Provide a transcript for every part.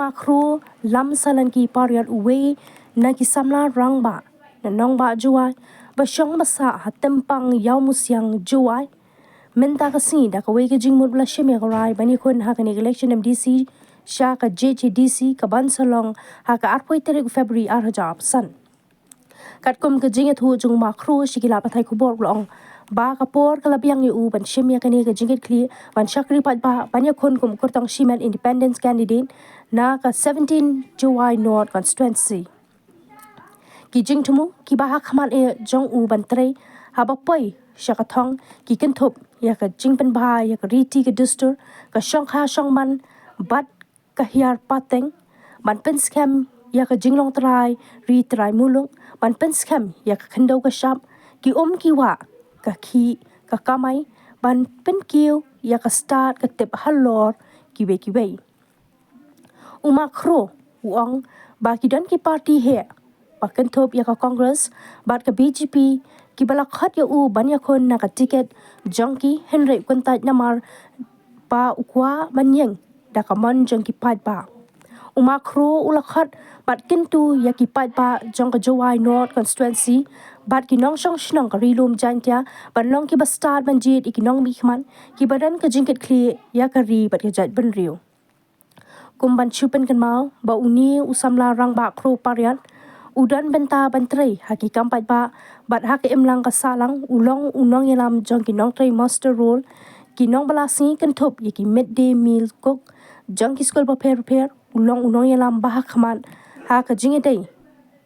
makro lam salan ki Pariat uwe na ki samla rangba na nongba Jowai basyong basa hatempang yaw musyang Jowai menta kasi da ka we ka jingmut bla shemya rai bani Khun ha ka ni election MDC sha ka JCDC ka bansalong ha ka arpoi tarik February arhajab san kat kum ka jinget hu jung makro shikila pathai kubor long ba kapor kalabiang yu ban shimya kani ka jingit kli ban shakri pat ba banya Khun kum Kyrtong Shimet independence candidate na ka 17 Jowai North constituency ki jing tumu ki ba khaman e jong u ban tre haba poi shakathong ki kenthop ya ka jing pen ba ya ka riti ka dustur ka shong kha shong man bat ka hiar pateng ban pen scam ya ka jinglong trai ri trai mulung ban pen scam ya ka khandau ka shap ki ki wa ka khi ka kamai ban pen kiu ya ka start ka tep halor ki be umakro uang ba ki don ki party he ba kenthop ya ka congress bat ka BGP ki bala khat ya u ban ya Khun na ka ticket jongki Henry kuntai namar pa ukwa manyeng da ka man jongki pat ba umakro ulakhat bat kintu ya ki pat ba jong ka Jowai North constituency bat ki nong shong shnong ka rilum jantia ban long ki ba start ban jit ikinong mi khman ki badan ka jingket kli ya ka ri bat ka jat ban riu kumban chupen kan mau ba uni usamla rang ba kro Pariat udan benta bantrei haki kampat ba bat hak imlang ka salang ulong unong yalam jong ki nong trei master role ki nong balasi kan thop ki midday meal cook jong ki school prepare ulong yalam ba khman ha ka jinge dei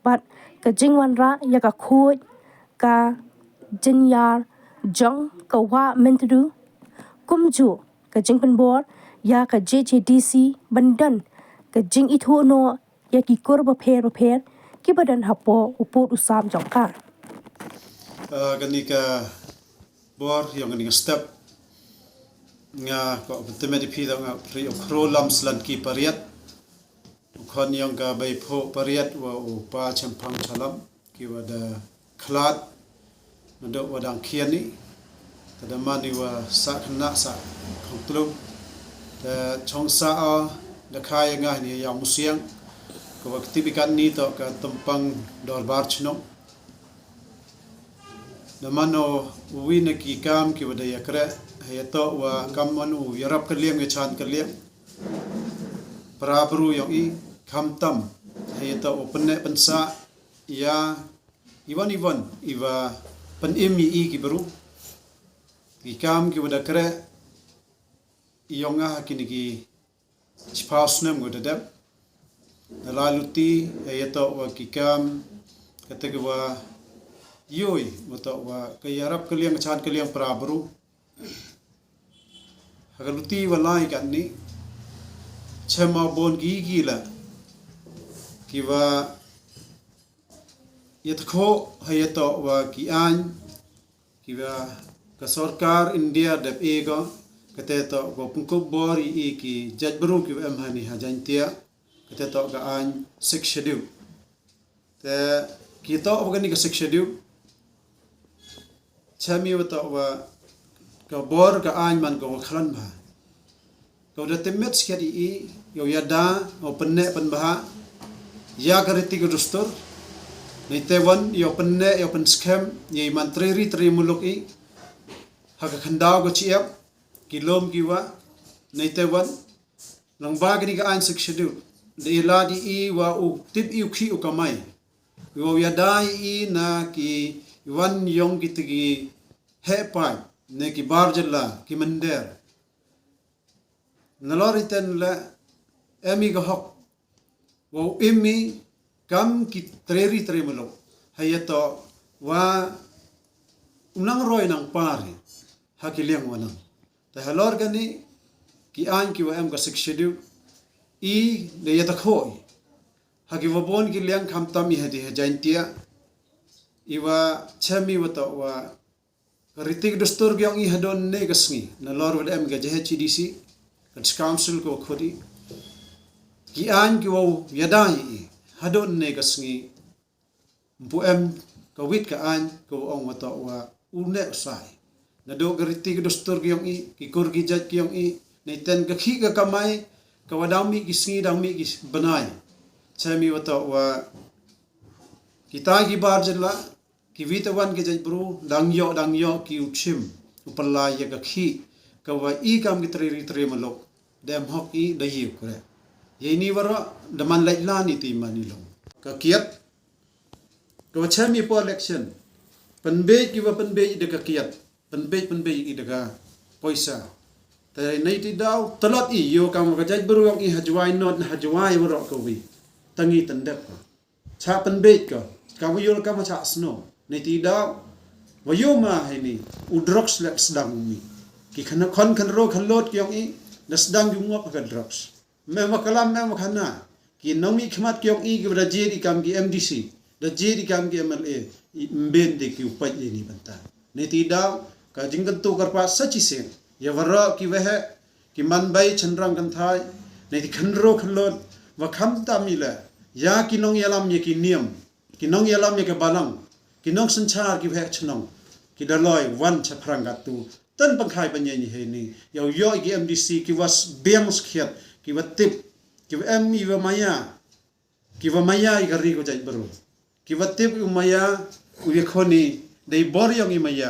bat ka jingwan ra ya ka khoi ka jinyar jong ka wa mentru kumju ka jingpen bor ya ka JCDC bandan ka jing ithu no ya ki kor prepare ki badan hapo uput usam jongka gani ka bor yang gani step nga ko temedi phi da nga pri okro lamslan ki Pariat khon yang ga bai pho Pariat wa upa champang chalam ki wada khlat ndo wadang khiani tadamani wa sa khna sa khutlu ta chongsa a da khai nga ni yang musiang ko aktivikan ni to ka tumpang dorbar chno namano uwina ki kam ki wada yakra hayato wa kamanu yarap kaliam ge chan kaliam prabru yang i khamtam hayato openne pensa ya iwan iwa pen imi i ki baru ki kam ki wada kre iyonga kini ki spausnem wada dab laluti ayato wa kikam kata wa yoi wato wa kayarap kaliang chan kaliang prabru hagaluti walai kan ni chema bon gila kiwa yatkho hayato wa kian kiwa ka sarkar India dab ego kata to wa pungkop bori ki jadbru ki amhani hajantia kita tahu kan 6 schedule. Te kita apa ni ke 6 schedule? Kami tahu ka bor ka an man ko khlan ba. Kau dah temet sekali i yo yada o penne pen bah ya kariti ko dostor. Ni tewan yo penne yo pen scam ye mantri tri muluk i. Hak khandau ko chiap kilom kiwa ni tewan lang ba ni ka an 6 schedule. De ladi i wa u tip i khi u kamai wa yadai i na ki wan yong ki tigi hepai ne ki barjalla ki mender naloriten la emi ga hok wa imi kam ki treri tremolo hayato wa unang roy nang pari hakiliang wanang ta halor gani ki an ki wa em ga sikshedeu i le yata khoi hagi wabon ki liang kham tam i hadi hajaintia iwa chami wata wa ritik dostur gyong i hadon ne gasngi na lor wal em ga JCDC kan council ko khodi ki an ki wo yadai hadon ne gasngi mpu em ka wit ka an ko ong wata wa une sai na do ritik dostur gyong i ki kur ki jat gyong i ne ten ga khi ga kamai kawa dami gisngi dami gis banai chami wato wa kita gi bar jela ki vitawan ke jai bru dang yo ki uchim upalai ya ka khi kawa I kam gi tri malok dem hok I da yi kure ye ni wara daman lai la ni ti mani long ka kiat kawa chami po election penbe ki wa penbe de ka kiat penbe I de ka poisaแต่ในที่ดาวตลอดอีโยกำกระจายบริวารอีฮัจวายนอดฮัจวายวรอกวีตั้งอีตันเด็กชาเป็นเบกก็กำวิโยกำมาชาสโนในที่ดาววิโยมาให้นี่อุดรักส์เล็กสดังมีกี่ขันคันโรคันโลดกี่ยงอีนัสดังยุ่งวับกับดรักส์แม่มาคลามแม่มาขันน่ะกี่น้องมีขมัดกี่ยงอีกี่ระเจดีกำกี่ MDC ระเจดีกำกี่ MLA เบนเด็กกี่อุปยัยนี่บันตาในที่ดาวก็จึงกันตัวกระปาสัจจิเสียงอย่าวรอกี่เวหกี่มันใบฉันรังกันทายในที่ขันโรคันโลดว่าคำตามีแหละยากินน้องยาลำยากินเนียมกินน้องยาลำยากบาลังกินน้องสัญชากี่เวหชนองกี่ดลอยวันชะพรังกัตูต้นปังไข่ปัญญานี่เฮนี่ยาวย่อยกี่ MDC กี่ว่าเบียงสเขียดกี่ว่าติบกี่ว่ามีว่ามายากี่ว่ามายาอีกรีก็ใจบรูกี่ว่าติบอุมายาอุยคนนี้ได้บอร์ยังอีมายา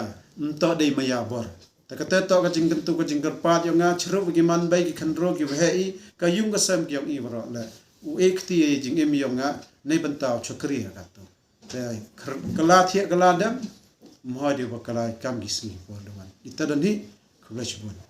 ต่อได้มายาบอร์แต่ก็เตะต่อก็จิงกันตุก็จิงกันปาดยังงาชรุกิมันใบกิขันโรกิเวอีก็ยุ่งก็เสมกี่ยงอีวรอเลยอุเอกที่จิงเอ็มยงงาในบรรดาชกรีกันตัวแต่กลาเทียกลาเดมมหาเดียวกลากำกิสกีบอลวันอิตาดันนี้คุณราชบุญ